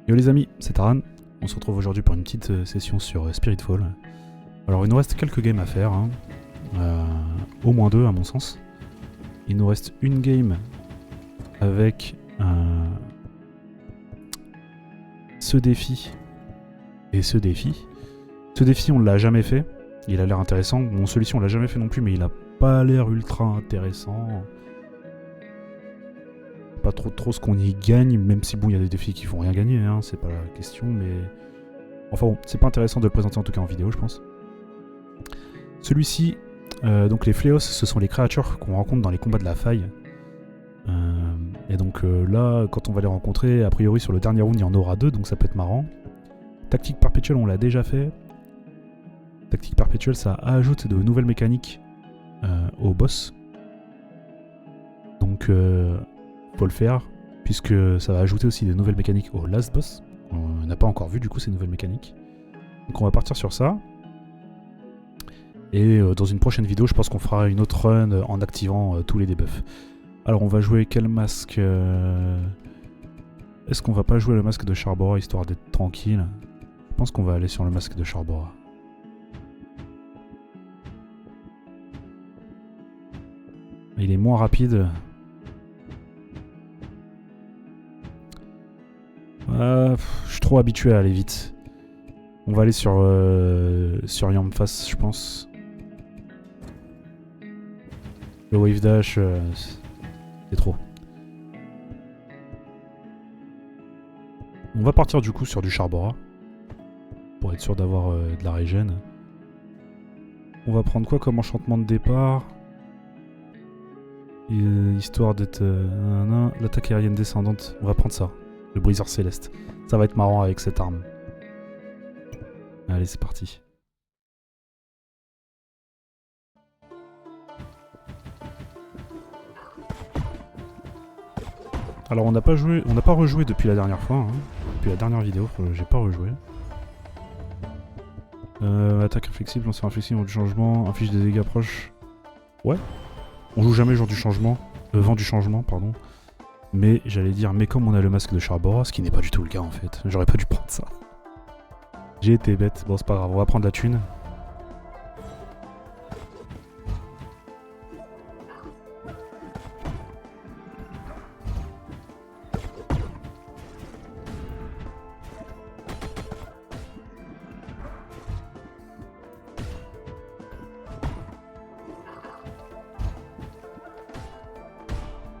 Yo les amis, c'est Taran. On se retrouve aujourd'hui pour une petite session sur Spiritfall. Alors il nous reste quelques games à faire, hein. Au moins deux à mon sens. Il nous reste une game avec ce défi et ce défi. Ce défi on l'a jamais fait, il a l'air intéressant. Bon, celui-ci on l'a jamais fait non plus, mais il a pas l'air ultra intéressant. Pas trop ce qu'on y gagne, même si bon il y a des défis qui font rien gagner, hein, c'est pas la question, mais enfin bon, c'est pas intéressant de le présenter en tout cas en vidéo, je pense. Celui-ci, donc les Fléos, ce sont les créatures qu'on rencontre dans les combats de la faille. Et donc là, quand on va les rencontrer, a priori sur le dernier round il y en aura deux, donc ça peut être marrant. Tactique perpétuelle, on l'a déjà fait. Tactique perpétuelle, ça ajoute de nouvelles mécaniques au boss. Donc faut le faire, puisque ça va ajouter aussi des nouvelles mécaniques au last boss. On n'a pas encore vu du coup ces nouvelles mécaniques. Donc on va partir sur ça. Et dans une prochaine vidéo, je pense qu'on fera une autre run en activant tous les debuffs. Alors on va jouer quel masque Est-ce qu'on va pas jouer le masque de Charbora histoire d'être tranquille? Je pense qu'on va aller sur le masque de Charbora. Il est moins rapide. Je suis trop habitué à aller vite. On va aller sur Yamfas, je pense. Le wave dash, c'est trop. On va partir du coup sur du Charbora pour être sûr d'avoir de la régène. On va prendre quoi comme enchantement de départ? Histoire d'être l'attaque aérienne descendante. On va prendre ça, le briseur céleste. Ça va être marrant avec cette arme. Allez, c'est parti. Alors on n'a pas rejoué depuis la dernière fois, hein. Depuis la dernière vidéo, j'ai pas rejoué. Attaque inflexible, lancer inflexible, du changement, inflige des dégâts proches. Ouais. On joue jamais jour du changement, vent du changement, pardon. Mais j'allais dire, mais comme on a le masque de Charbora, ce qui n'est pas du tout le cas en fait. J'aurais pas dû prendre ça. J'ai été bête, bon c'est pas grave, on va prendre la thune.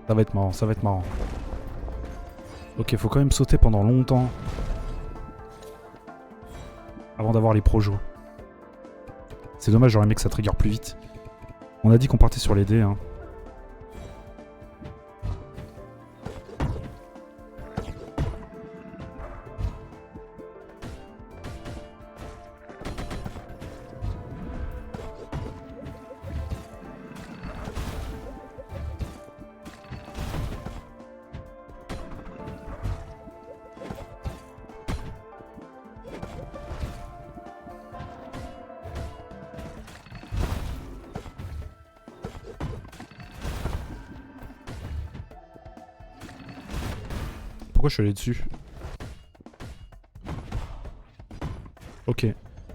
Ça va être marrant, ça va être marrant. Ok, faut quand même sauter pendant longtemps avant d'avoir les projos. C'est dommage, j'aurais aimé que ça trigger plus vite. On a dit qu'on partait sur les dés, hein. Pourquoi je suis allé dessus? Ok.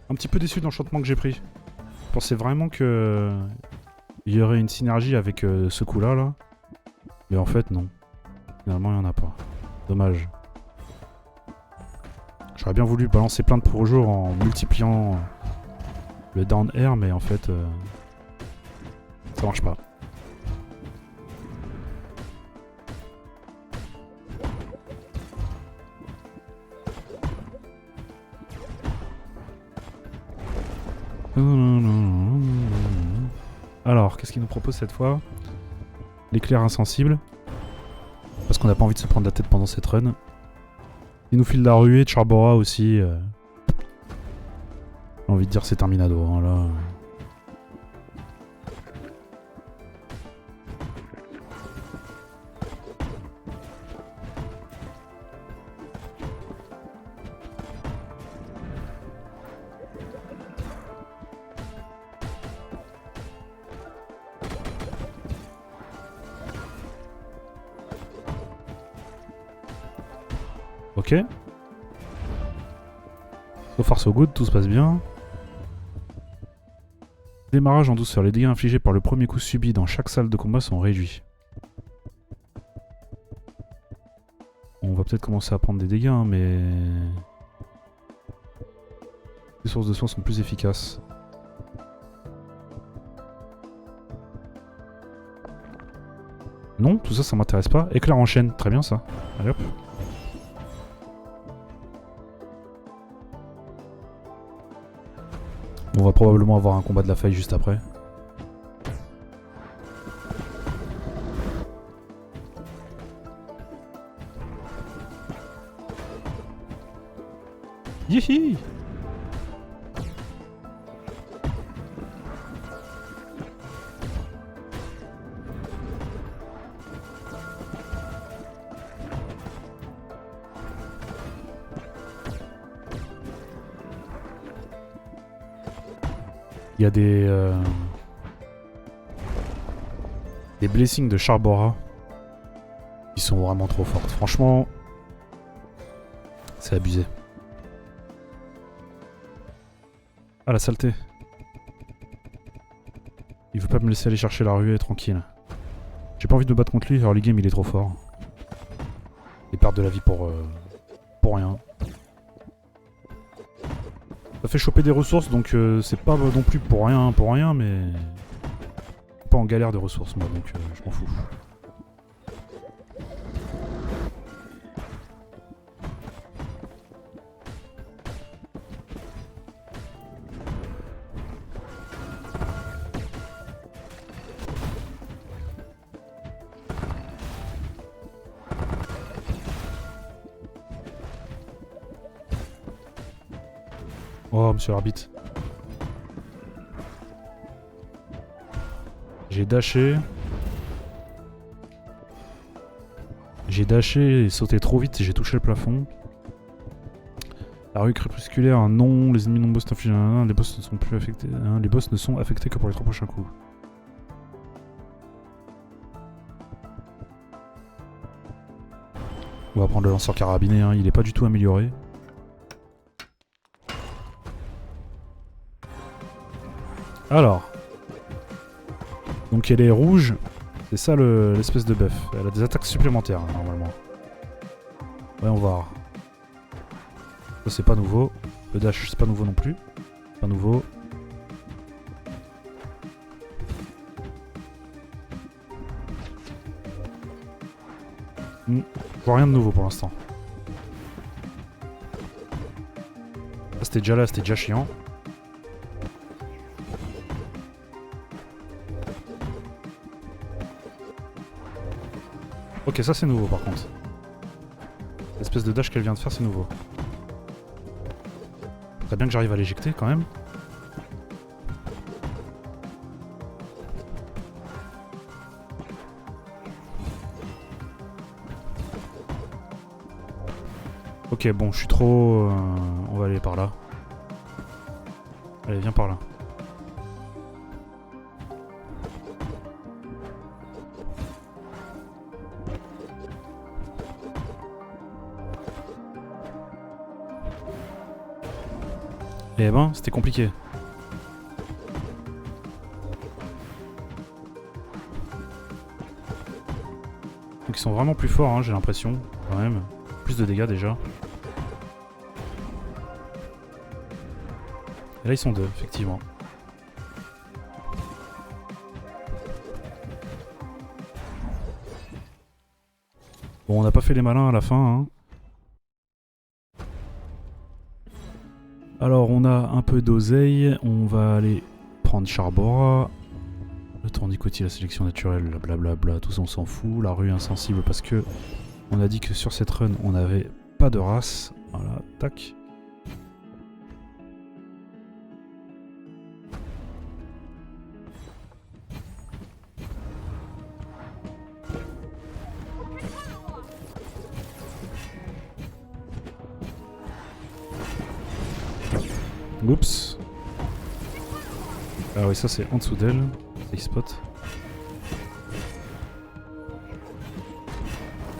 Un petit peu déçu de l'enchantement que j'ai pris. Je pensais vraiment que il y aurait une synergie avec ce coup-là, là. Mais en fait, non. Finalement, il n'y en a pas. Dommage. J'aurais bien voulu balancer plein de projos en multipliant le down air, mais en fait, ça marche pas. Alors, qu'est-ce qu'il nous propose cette fois? L'éclair insensible. Parce qu'on n'a pas envie de se prendre la tête pendant cette run. Il nous file la ruée de Charbora aussi. J'ai envie de dire c'est Terminado, hein, là. Ok. So far so good, tout se passe bien. Démarrage en douceur. Les dégâts infligés par le premier coup subi dans chaque salle de combat sont réduits. On va peut-être commencer à prendre des dégâts, hein, mais... Les sources de soins sont plus efficaces. Non, tout ça, ça m'intéresse pas. Éclair en chaîne, très bien ça. Allez hop. On va probablement avoir un combat de la faille juste après. Yihi! Il y a des blessings de Charbora qui sont vraiment trop fortes. Franchement, c'est abusé. Ah, la saleté. Il veut pas me laisser aller chercher la ruée tranquille. J'ai pas envie de me battre contre lui, early game il est trop fort. Et perdre de la vie pour rien. Ça fait choper des ressources, donc c'est pas non plus pour rien, mais... Pas en galère de ressources, moi, donc je m'en fous. Oh, monsieur l'arbitre. J'ai dashé. J'ai dashé et sauté trop vite et j'ai touché le plafond. La rue crépusculaire, non. Les ennemis non boss n'infligent rien. Les boss ne sont plus affectés. Les boss ne sont affectés que pour les 3 prochains coups. On va prendre le lanceur carabiné, hein. Il est pas du tout amélioré. Alors. Donc elle est rouge. C'est ça l'espèce de buff. Elle a des attaques supplémentaires, hein, normalement. Ouais, on va voir. Ça c'est pas nouveau. Le dash c'est pas nouveau non plus. Pas nouveau. Je vois rien de nouveau pour l'instant. Ça c'était déjà là, c'était déjà chiant. Ok, ça c'est nouveau par contre. L'espèce de dash qu'elle vient de faire, c'est nouveau. Faudrait bien que j'arrive à l'éjecter quand même. Ok, bon, je suis trop... on va aller par là. Allez, viens par là. Eh ben, c'était compliqué. Donc ils sont vraiment plus forts, hein, j'ai l'impression, quand même. Plus de dégâts déjà. Et là ils sont deux, effectivement. Bon, on n'a pas fait les malins à la fin, hein. Alors on a un peu d'oseille, on va aller prendre Charbora. Le tournicotis, la sélection naturelle, blablabla, tout ça on s'en fout. La rue insensible parce que on a dit que sur cette run on n'avait pas de race. Voilà, tac. Oups. Ah oui, ça c'est en dessous d'elle. Safe spot.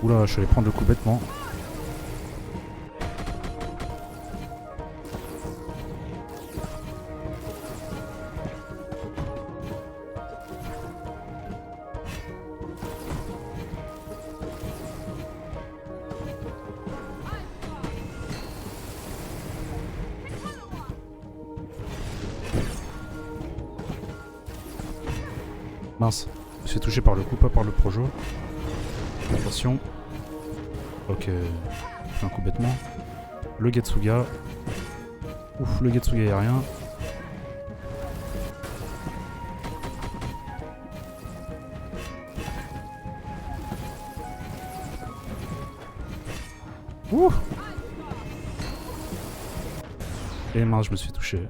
Oula, je suis allé prendre le coup bêtement. Mince, je me suis touché par le coup, pas par le projo. Attention. Ok, je fais un coup bêtement. Le Getsuga. Ouf, le Getsuga aérien. Ouh. Et mince, je me suis touché.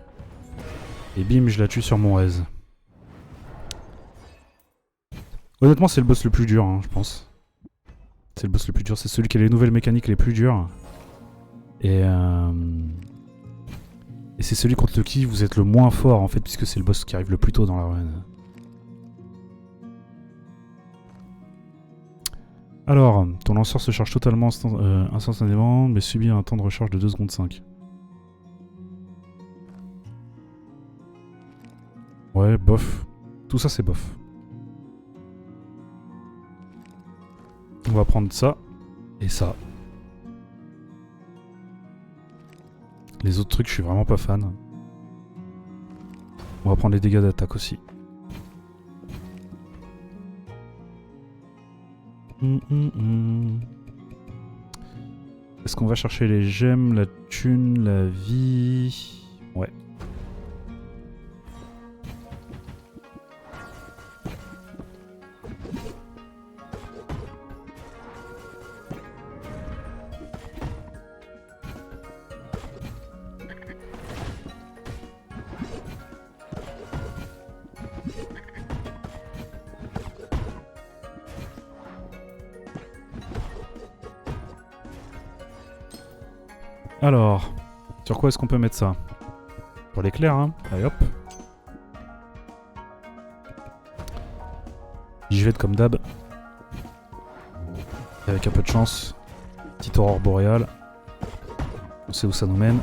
Et bim, je la tue sur mon aise. Honnêtement, c'est le boss le plus dur, hein, je pense. C'est le boss le plus dur, c'est celui qui a les nouvelles mécaniques les plus dures. Et c'est celui contre qui vous êtes le moins fort en fait, puisque c'est le boss qui arrive le plus tôt dans la run. Alors, ton lanceur se charge totalement instantanément, mais subit un temps de recharge de 2 secondes 5. Ouais, bof. Tout ça c'est bof. On va prendre ça et ça. Les autres trucs, je suis vraiment pas fan. On va prendre les dégâts d'attaque aussi. Est-ce qu'on va chercher les gemmes, la thune, la vie? Ouais. Alors, sur quoi est-ce qu'on peut mettre ça? Pour l'éclair, hein. Allez hop. J'y vais comme d'hab. Avec un peu de chance. Petite aurore boréale. On sait où ça nous mène.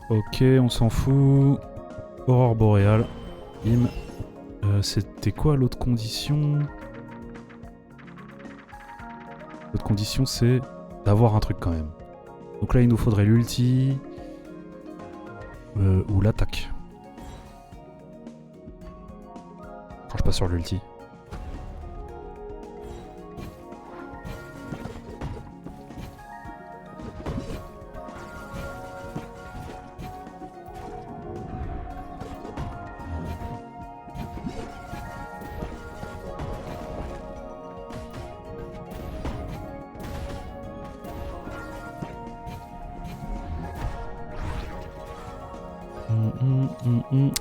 Ok, on s'en fout. Aurore boréale. Bim. C'était quoi l'autre condition? L'autre condition, c'est d'avoir un truc quand même. Donc là, il nous faudrait l'ulti. Ou l'attaque. Quand je passe sur l'ulti.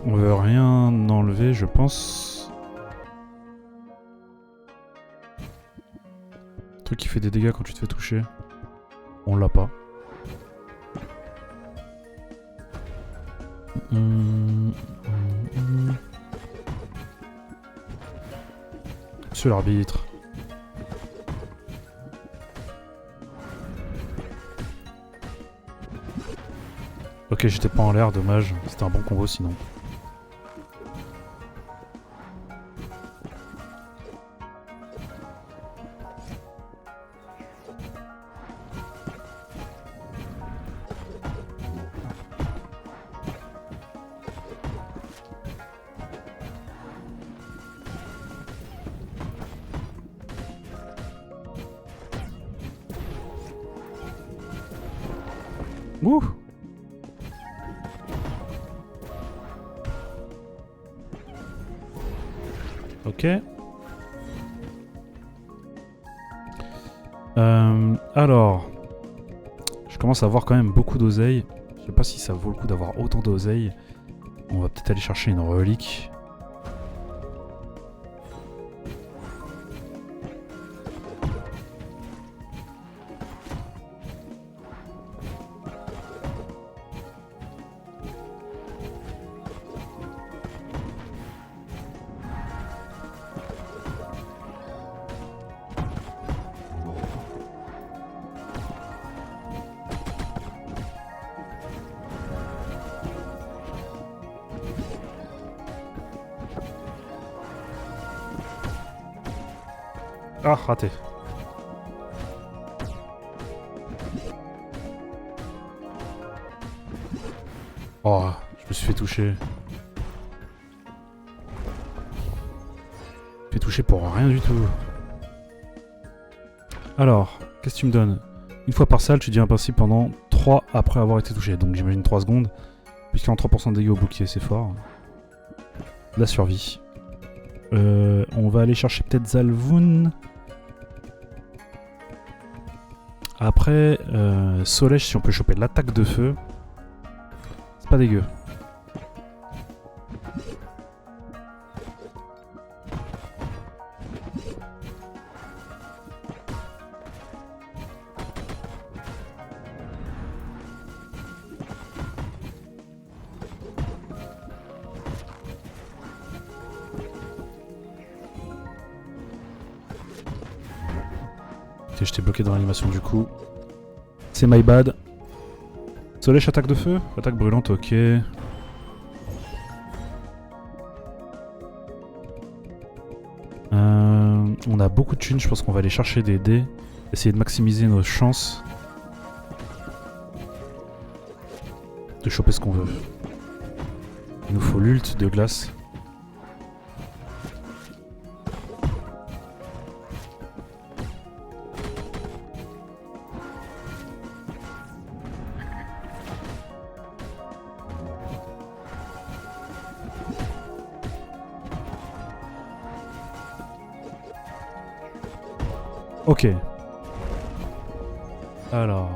On veut rien enlever, je pense. Truc qui fait des dégâts quand tu te fais toucher. On l'a pas. Monsieur l'arbitre. Ok, j'étais pas en l'air, dommage. C'était un bon combo sinon. Wouh! Ok. Alors, je commence à avoir quand même beaucoup d'oseille. Je sais pas si ça vaut le coup d'avoir autant d'oseille. On va peut-être aller chercher une relique. Ah, raté. Oh, je me suis fait toucher. Fait toucher pour rien du tout. Alors, qu'est-ce que tu me donnes? Une fois par salle, tu deviens invincible pendant 3 après avoir été touché. Donc j'imagine 3 secondes. Puisqu'il y a 3% de dégâts au bouclier, c'est fort. La survie. On va aller chercher peut-être Zalvoun. Après, Solèche, si on peut choper l'attaque de feu. C'est pas dégueu. J'étais bloqué dans l'animation du coup. C'est my bad. Solèche attaque de feu? Attaque brûlante, ok. On a beaucoup de thunes, je pense qu'on va aller chercher des dés. Essayer de maximiser nos chances de choper ce qu'on veut. Il nous faut l'ult de glace. Ok. Alors.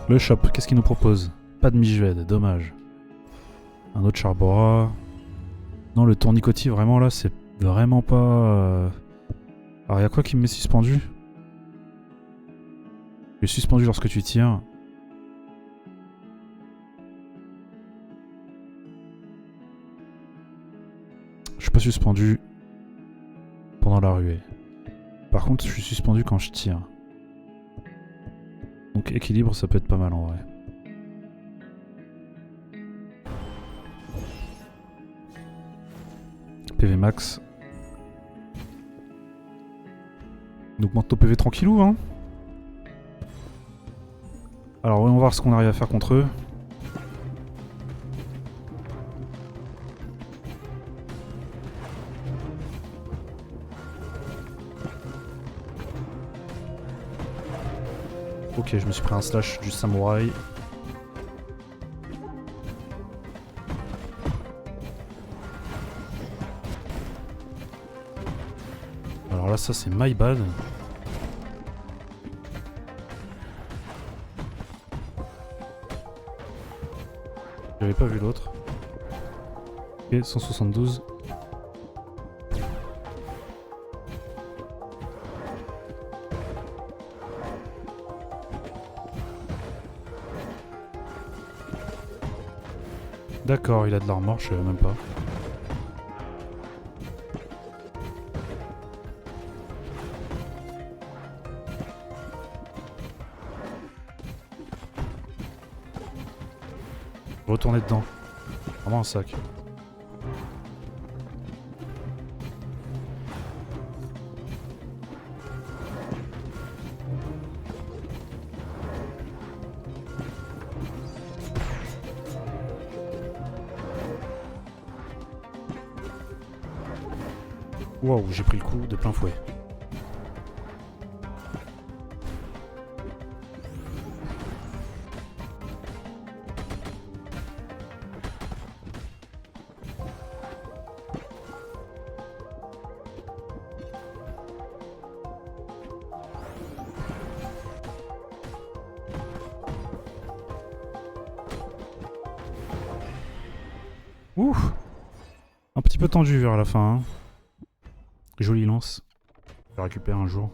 Le shop, qu'est-ce qu'il nous propose? Pas de Mijved, dommage. Un autre Charbora. Non, le tournicotis, vraiment là, c'est vraiment pas... Alors, il y a quoi qui me met suspendu? Tu es suspendu lorsque tu tires. Je suis pas suspendu pendant la ruée. Par contre, je suis suspendu quand je tire. Donc équilibre, ça peut être pas mal en vrai. PV max. On augmente nos PV tranquillou, hein. Alors voyons voir ce qu'on arrive à faire contre eux. Ok, je me suis pris un slash du samouraï. Alors là, ça c'est my bad. J'avais pas vu l'autre. Ok, 172. D'accord, il a de l'armor, je savais même pas. Retourner dedans. Vraiment un sac. Waouh, j'ai pris le coup de plein fouet. Ouh, un petit peu tendu vers la fin. Hein. Jolie lance. Je vais récupérer un jour.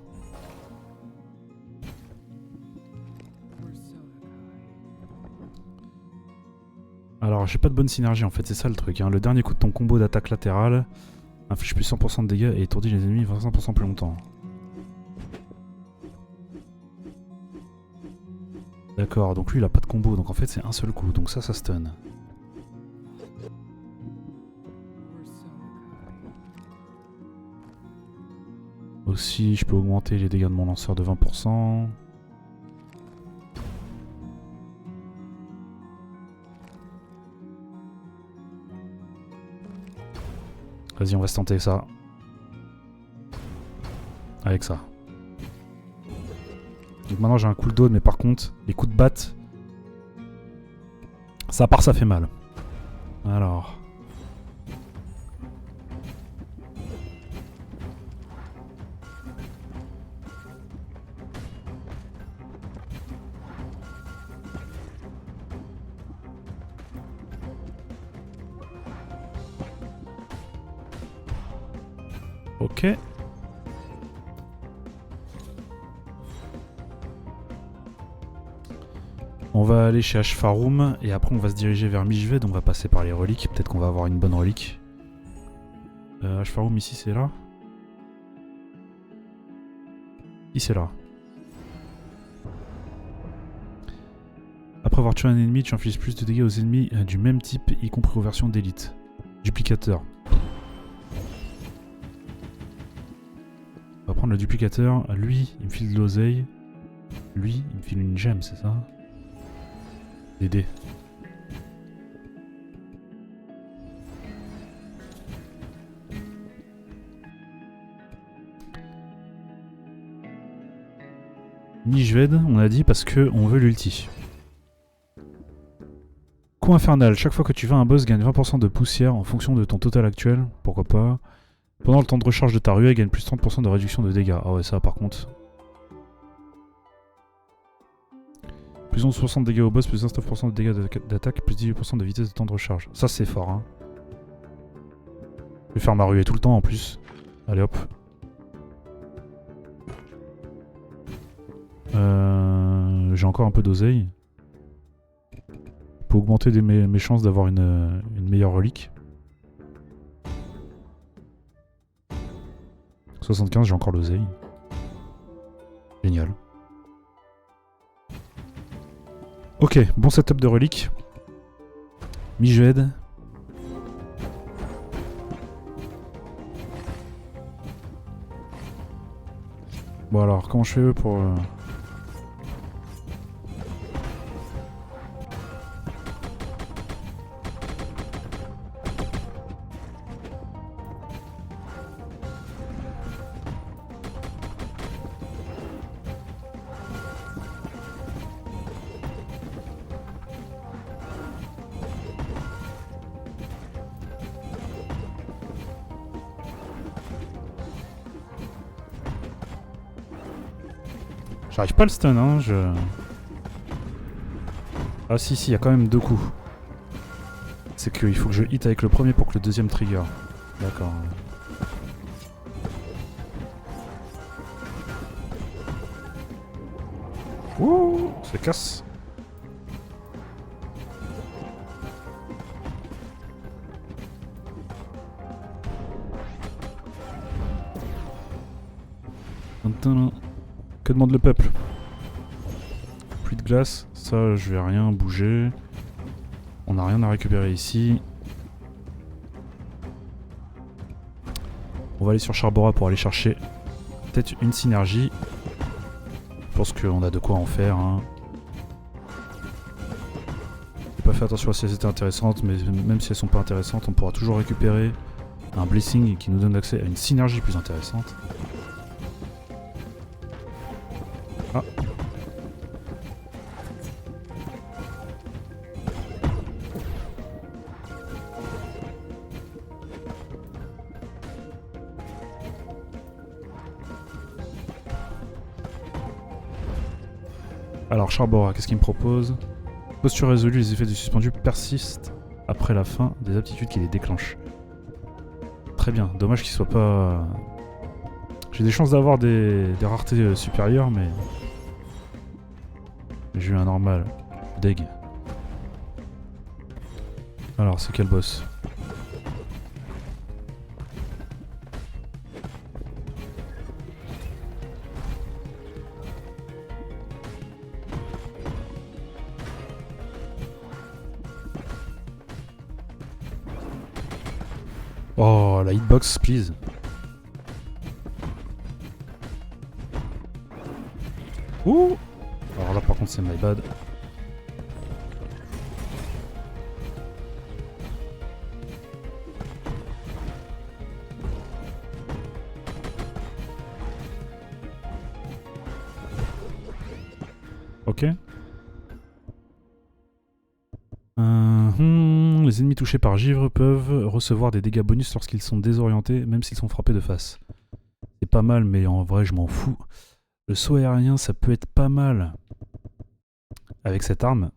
Alors, j'ai pas de bonne synergie en fait, c'est ça le truc. Hein. Le dernier coup de ton combo d'attaque latérale inflige plus 100% de dégâts et étourdit les ennemis 25% plus longtemps. D'accord, donc lui il a pas de combo, donc en fait c'est un seul coup, donc ça stun. Aussi, je peux augmenter les dégâts de mon lanceur de 20%. Vas-y, on va se tenter ça. Avec ça. Donc maintenant j'ai un cooldown, mais par contre, les coups de batte, ça part, ça fait mal. Alors. Ok. On va aller chez Ashfarum et après on va se diriger vers Mijved. On va passer par les reliques. Peut-être qu'on va avoir une bonne relique. Ashfarum ici c'est là. Ici c'est là. Après avoir tué un ennemi, tu infliges plus de dégâts aux ennemis du même type, y compris aux versions d'élite. Duplicateur. On va prendre le duplicateur. Lui, il me file de l'oseille. Lui, il me file une gemme, c'est ça? Des dés. Mijved, on a dit parce que on veut l'ulti. Coup infernal, chaque fois que tu vas un boss, gagne 20% de poussière en fonction de ton total actuel. Pourquoi pas. Pendant le temps de recharge de ta ruée, gagne plus 30% de réduction de dégâts. Ah ouais, ça par contre. Plus 11% de dégâts au boss, plus 19% de dégâts d'attaque, plus 18% de vitesse de temps de recharge. Ça c'est fort, hein. Je vais faire ma ruée tout le temps en plus. Allez hop. J'ai encore un peu d'oseille. Pour augmenter mes chances d'avoir une meilleure relique. 75, j'ai encore l'oseille. Génial. Ok, bon setup de relique. Mijved. Bon alors, comment je fais pour... J'arrive pas à le stun, hein, Ah si, il y a quand même deux coups. C'est qu'il faut que je hit avec le premier pour que le deuxième trigger. D'accord. Ouh, ça casse. Que demande le peuple? Pluie de glace, ça je vais rien bouger. On n'a rien à récupérer ici. On va aller sur Charbora pour aller chercher peut-être une synergie. Je pense qu'on a de quoi en faire, hein. J'ai pas fait attention à si elles étaient intéressantes, mais même si elles sont pas intéressantes, on pourra toujours récupérer un blessing qui nous donne accès à une synergie plus intéressante. Ah. Alors Charbora, qu'est-ce qu'il me propose? Posture résolue, les effets du suspendu persistent après la fin des aptitudes qui les déclenchent. Très bien, dommage qu'il soit pas... J'ai des chances d'avoir des raretés supérieures, mais... J'ai eu un normal. Deg. Alors, c'est quel boss? Oh, la hitbox, please. Ouh. Alors là par contre c'est my bad. Ok. Les ennemis touchés par givre peuvent recevoir des dégâts bonus lorsqu'ils sont désorientés, même s'ils sont frappés de face. C'est pas mal, mais en vrai, je m'en fous. Le saut aérien, ça peut être pas mal avec cette arme.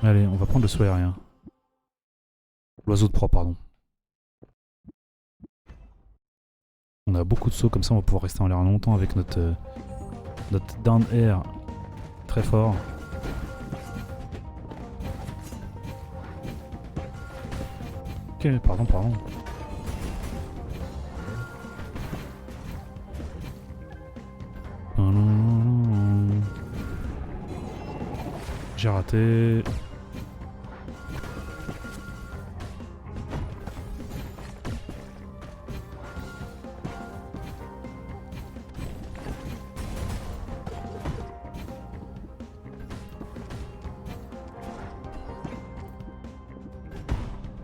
Allez, on va prendre le saut aérien. L'oiseau de proie, pardon. On a beaucoup de sauts, comme ça on va pouvoir rester en l'air longtemps avec notre down air très fort. Ok, pardon. J'ai raté.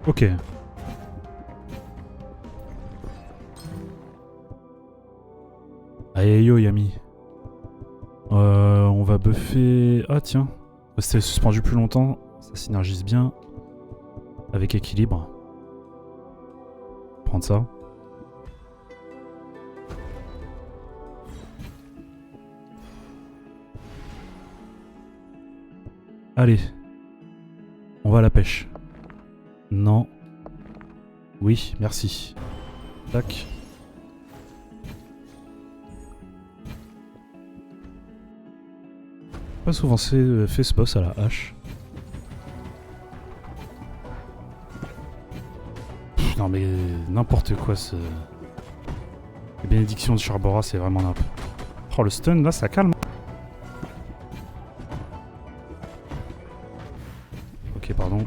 Ok. Aïe yo Yami. On va buffer... Ah tiens. Rester suspendu plus longtemps. Ça synergise bien. Avec équilibre. Prendre ça. Allez. On va à la pêche. Non. Oui, merci. Tac. Pas souvent fait ce boss à la hache. Pff, non mais n'importe quoi ce... Les bénédictions de Charbora c'est vraiment n'importe. Oh le stun là ça calme. Ok pardon.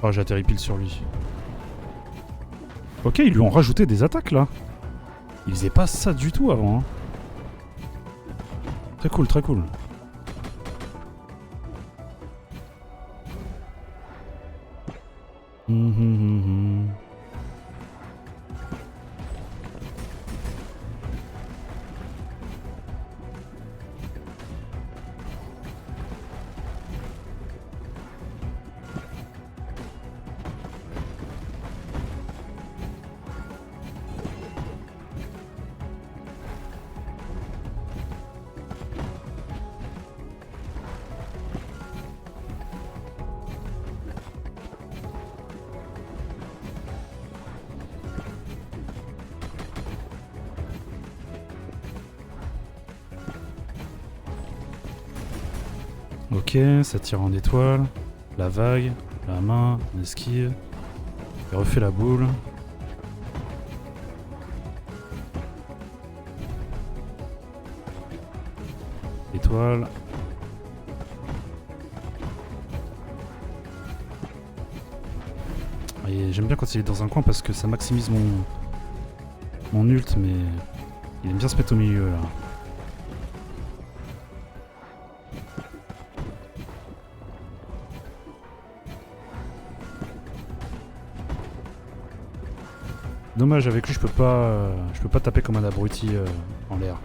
Oh j'ai atterri pile sur lui. Ok ils lui ont rajouté des attaques là. Il faisait pas ça du tout avant hein. Très cool, très cool. Ok, ça tire en étoile. La vague, la main, l'esquive. Il refait la boule. Étoile. J'aime bien quand il est dans un coin parce que ça maximise mon ult, mais il aime bien se mettre au milieu là. Dommage, avec lui je peux pas taper comme un abruti en l'air.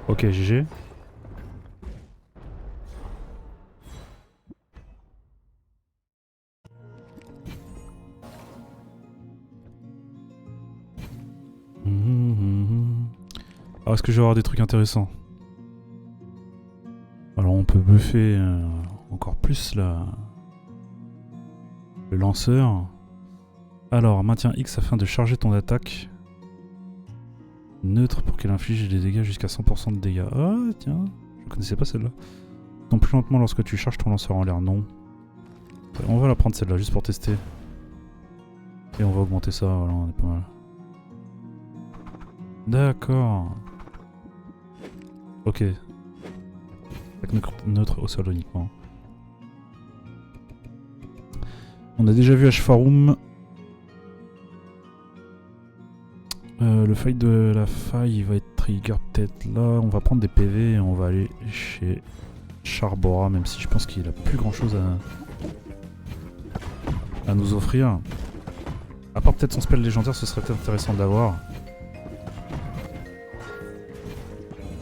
Ok, GG. Alors est-ce que je vais avoir des trucs intéressants? Alors on peut buffer encore plus le lanceur. Alors, maintiens X afin de charger ton attaque. Neutre pour qu'elle inflige des dégâts jusqu'à 100% de dégâts. Ah tiens, je connaissais pas celle-là. Donc plus lentement lorsque tu charges ton lanceur en l'air, non. On va la prendre celle-là juste pour tester. Et on va augmenter ça, voilà, on est pas mal. D'accord. Ok. Attaque neutre au sol uniquement. On a déjà vu Ashfarum. Le fight de la faille, il va être trigger peut-être là. On va prendre des PV et on va aller chez Charbora, même si je pense qu'il a plus grand chose à nous offrir. À part peut-être son spell légendaire, ce serait peut-être intéressant d'avoir.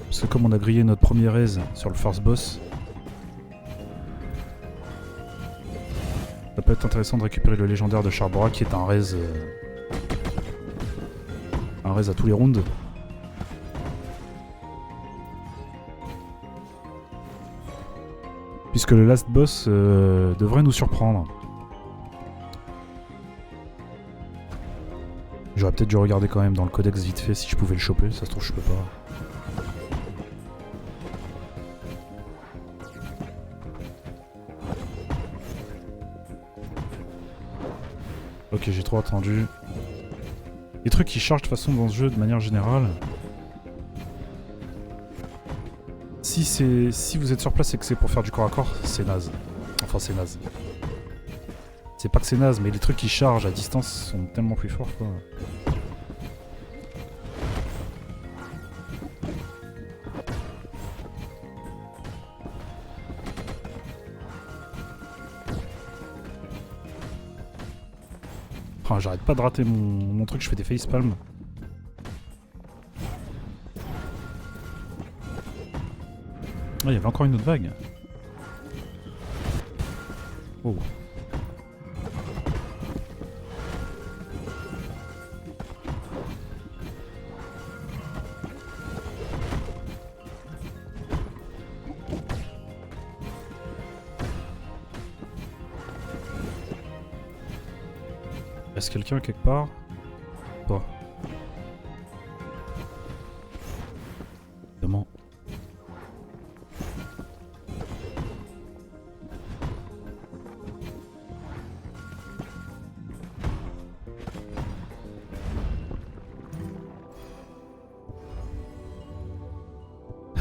Parce que comme on a grillé notre premier raise sur le first boss, ça peut être intéressant de récupérer le légendaire de Charbora qui est un raise à tous les rounds. Puisque le last boss devrait nous surprendre. J'aurais peut-être dû regarder quand même dans le codex vite fait si je pouvais le choper, ça se trouve je peux pas. Ok, j'ai trop attendu. Les trucs qui chargent de toute façon dans ce jeu de manière générale. Si vous êtes sur place et que c'est pour faire du corps à corps, c'est naze. Enfin c'est naze. C'est pas que c'est naze, mais les trucs qui chargent à distance sont tellement plus forts quoi. Enfin, j'arrête pas de rater mon truc, je fais des facepalms. Ah, il y avait encore une autre vague. Oh. Est-ce quelqu'un quelque part? Pas. Évidemment.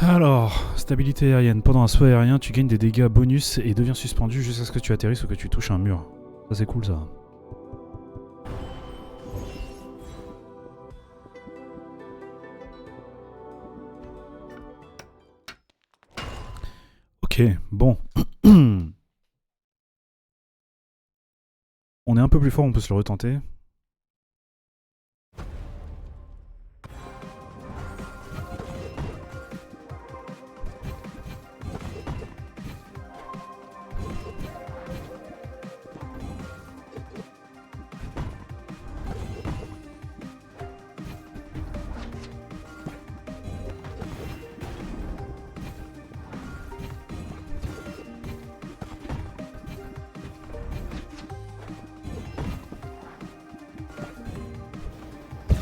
Alors, stabilité aérienne. Pendant un saut aérien, tu gagnes des dégâts bonus et deviens suspendu jusqu'à ce que tu atterrisses ou que tu touches un mur. Ça c'est cool ça. Ok, bon. On est un peu plus fort, on peut se le retenter.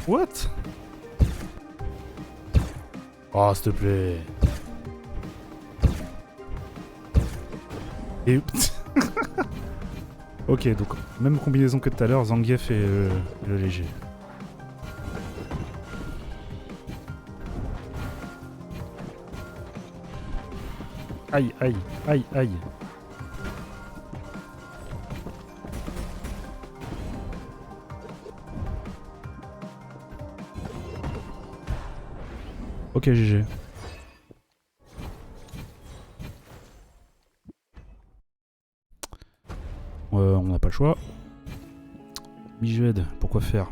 What? Oh, s'il te plaît. Et... ok, donc même combinaison que tout à l'heure, Zangief et le léger. Aïe, aïe, aïe, aïe. Ok, GG. On n'a pas le choix. Mijued, pourquoi faire?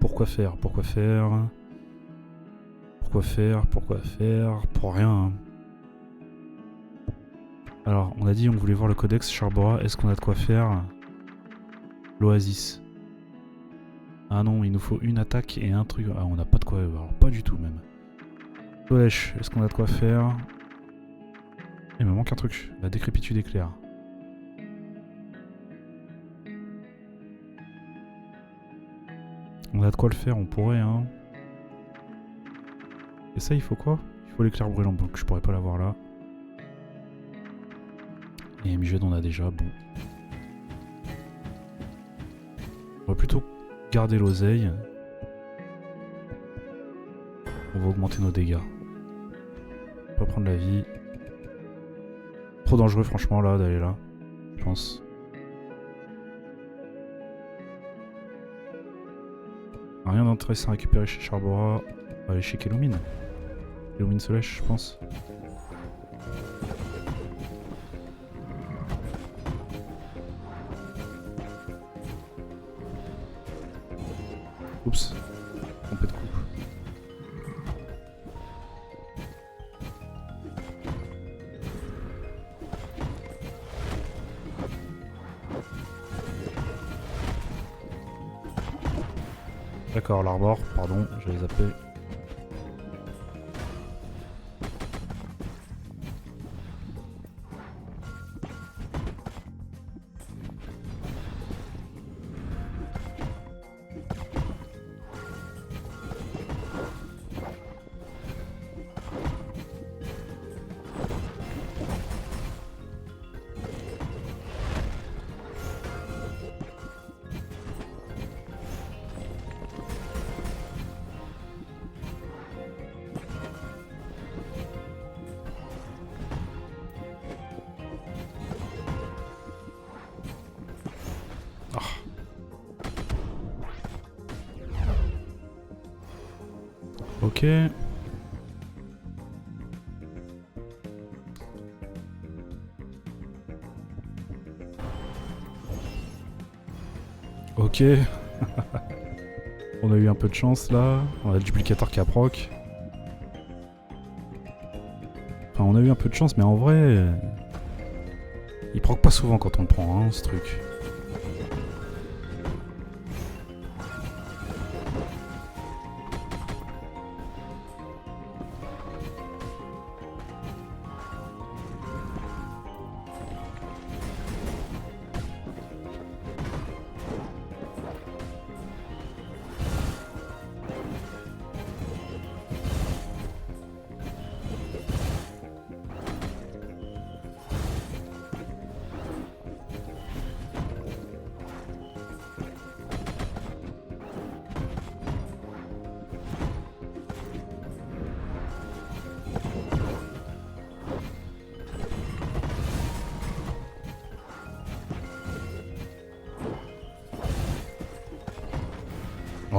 Pourquoi faire? Pourquoi faire? Pourquoi faire? Pourquoi faire? Pour rien. Hein. Alors, on a dit on voulait voir le codex Charbora. Est-ce qu'on a de quoi faire l'Oasis? Ah non, il nous faut une attaque et un truc. Ah, on n'a pas de quoi. Alors, pas du tout même. Wesh, est-ce qu'on a de quoi faire? Il me manque un truc. La décrépitude éclair. On a de quoi le faire, on pourrait, hein. Et ça, il faut quoi? Il faut l'éclair brûlant, donc je pourrais pas l'avoir là. Et Mijued, on a déjà, bon. On va plutôt garder l'oseille. On va augmenter nos dégâts. Pas prendre la vie. Trop dangereux, franchement, là, d'aller là. Je pense. Rien d'intéressant à récupérer chez Charbora. On va aller chez Kellumine. Kellumine se lèche, je pense. Oups, trompé de coup. D'accord, l'arbor, pardon, j'avais zappé. Ok. Ok. On a eu un peu de chance là. On a le duplicateur qui a proc. Enfin, on a eu un peu de chance, mais en vrai... il proc pas souvent quand on le prend, hein, ce truc.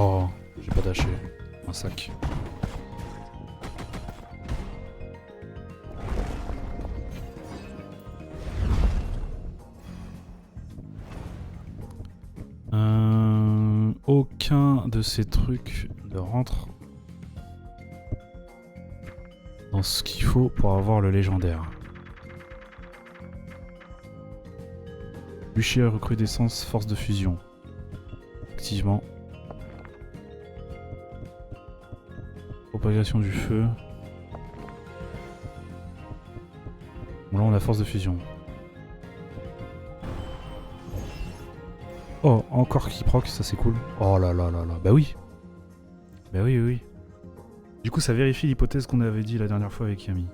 Oh, j'ai pas lâché. Un sac. Aucun de ces trucs ne rentre dans ce qu'il faut pour avoir le légendaire. Bûcher recrudescence, force de fusion. Effectivement. Propagation du feu. Bon là on a force de fusion. Oh, encore qui proc, ça c'est cool. Oh là là là là, bah oui. Bah oui, oui, oui. Du coup ça vérifie l'hypothèse qu'on avait dit la dernière fois avec Yami.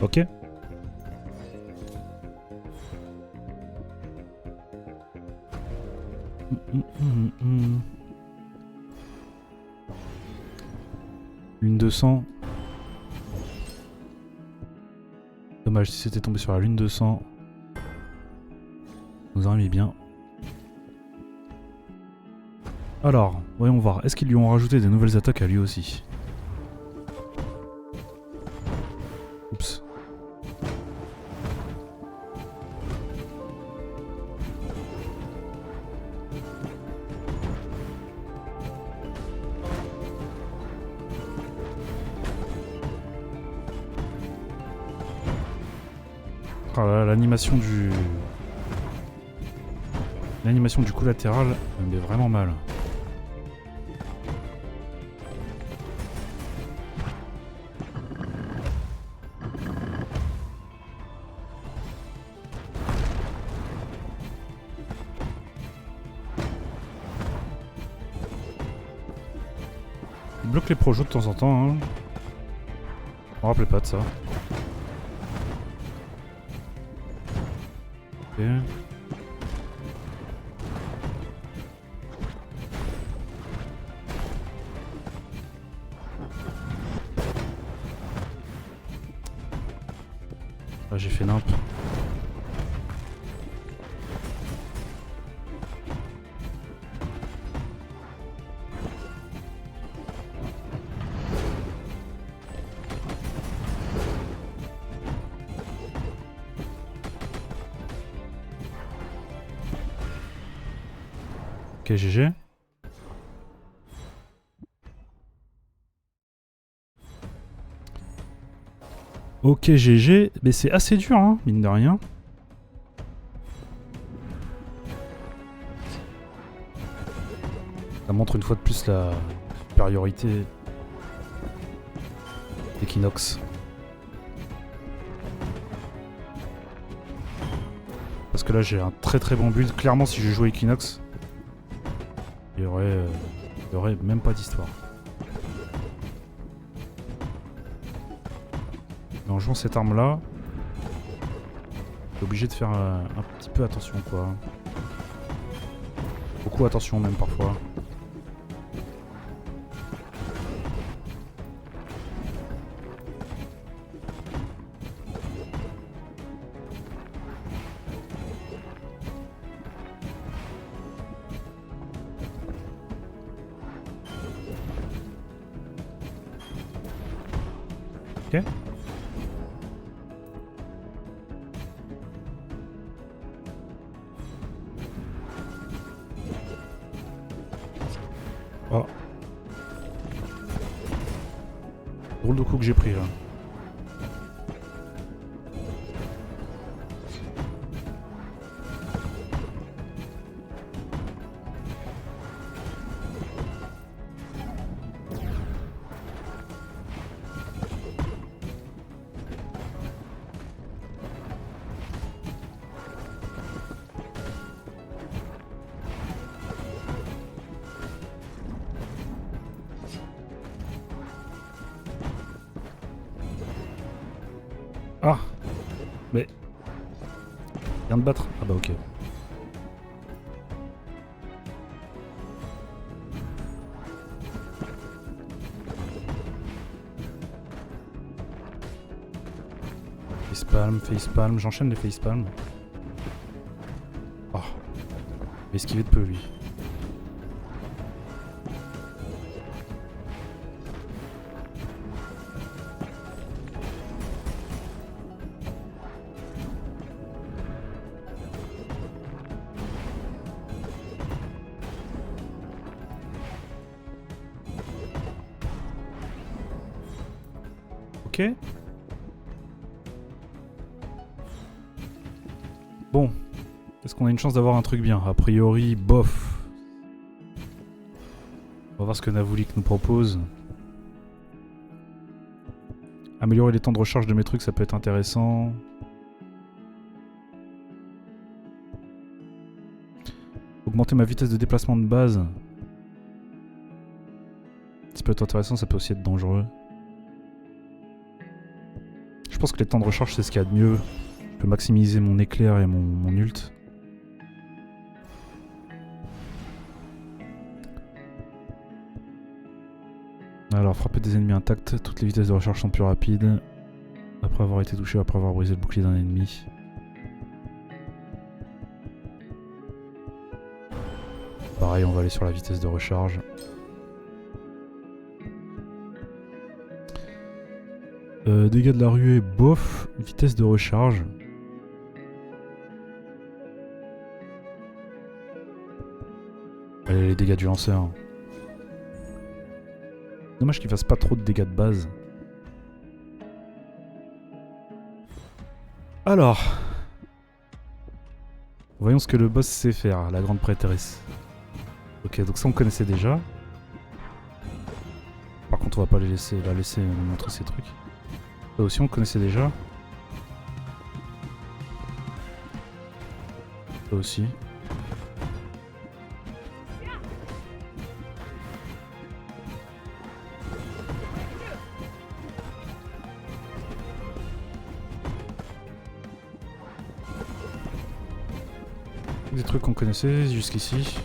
Ok. Lune 200. Dommage si c'était tombé sur la lune 200. Nous aurait mis bien. Alors, voyons voir. Est-ce qu'ils lui ont rajouté des nouvelles attaques à lui aussi? Oups. l'animation du... L'animation du collatéral me met vraiment mal. Il bloque les projets de temps en temps. Hein. Je me rappelais pas de ça. Ok. Là j'ai fait nimp. Ok, GG. Ok, GG. Mais c'est assez dur, hein, mine de rien. Ça montre une fois de plus la supériorité d'Equinox. Parce que là, j'ai un très très bon build. Clairement, si je jouais Equinox, il y aurait même pas d'histoire. Mais en jouant cette arme là, t'es obligé de faire un petit peu attention quoi. Beaucoup attention même parfois. Ok. Oh. Drôle de coup que j'ai pris là. Ah. Mais... Viens de battre. Ah bah ok. Facepalm, j'enchaîne les facepalm. Oh. Il va esquiver de peu lui. Ok. Bon. Est-ce qu'on a une chance d'avoir un truc bien? A priori, bof. On va voir ce que Navulik nous propose. Améliorer les temps de recharge de mes trucs, ça peut être intéressant. Augmenter ma vitesse de déplacement de base. Ça peut être intéressant, ça peut aussi être dangereux. Je pense que les temps de recharge, c'est ce qu'il y a de mieux. Je peux maximiser mon éclair et mon ult. Alors, frapper des ennemis intacts, toutes les vitesses de recharge sont plus rapides. Après avoir été touché, après avoir brisé le bouclier d'un ennemi. Pareil, on va aller sur la vitesse de recharge. Dégâts de la ruée, bof. Vitesse de recharge. Allez, les dégâts du lanceur. Dommage qu'il fasse pas trop de dégâts de base. Alors, Voyons ce que le boss sait faire, la grande prêtresse. Ok, donc ça on connaissait déjà. Par contre, on va pas la laisser nous montrer ces trucs. Ça aussi on connaissait déjà. Ça aussi. Des trucs qu'on connaissait jusqu'ici.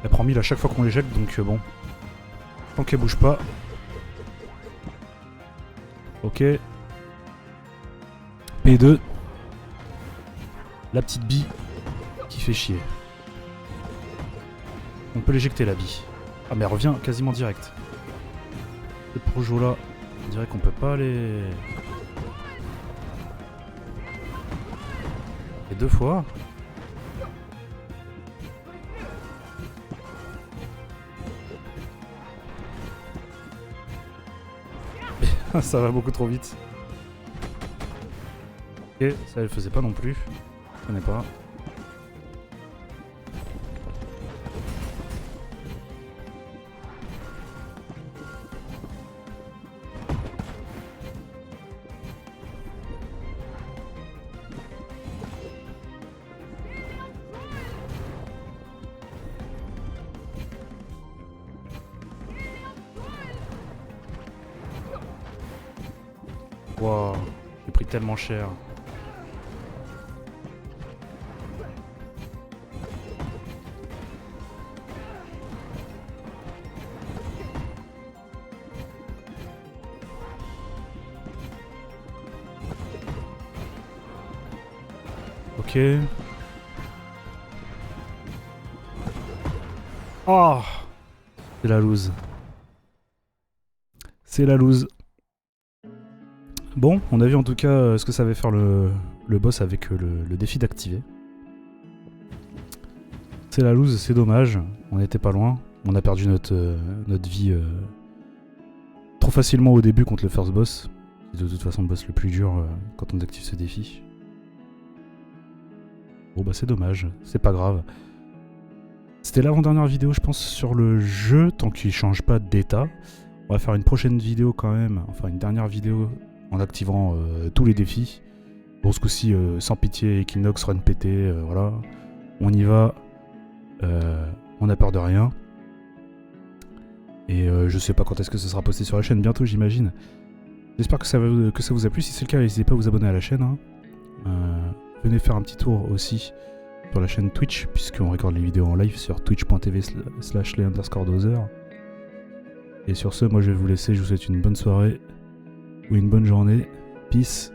Elle prend 1000 à chaque fois qu'on l'éjecte, donc bon. Tant qu'elle bouge pas. Ok. P2. La petite bille qui fait chier. On peut l'éjecter la bille. Ah mais elle revient quasiment direct. Ce projo là, on dirait qu'on peut pas les... Et 2 fois. Ça va beaucoup trop vite. Ok, ça elle faisait pas non plus. Je connais pas. Wow, j'ai pris tellement cher. Ok. Oh, c'est la loose. C'est la loose. Bon, on a vu en tout cas ce que ça va faire le boss avec le défi d'activer. C'est la loose, c'est dommage. On n'était pas loin. On a perdu notre vie trop facilement au début contre le first boss. C'est de toute façon le boss le plus dur quand on active ce défi. Bon bah c'est dommage, c'est pas grave. C'était l'avant-dernière vidéo je pense sur le jeu, tant qu'il change pas d'état. On va faire une prochaine vidéo quand même, enfin une dernière vidéo en activant tous les défis. Bon ce coup-ci sans pitié, Equinox, Run PT, voilà. On y va, on a peur de rien. Et je sais pas quand est-ce que ce sera posté sur la chaîne, bientôt j'imagine. J'espère que ça vous a plu, si c'est le cas n'hésitez pas à vous abonner à la chaîne. Hein. Venez faire un petit tour aussi sur la chaîne Twitch, puisqu'on recorde les vidéos en live sur twitch.tv/les_dozers. Et sur ce, moi je vais vous laisser, je vous souhaite une bonne soirée ou une bonne journée. Peace.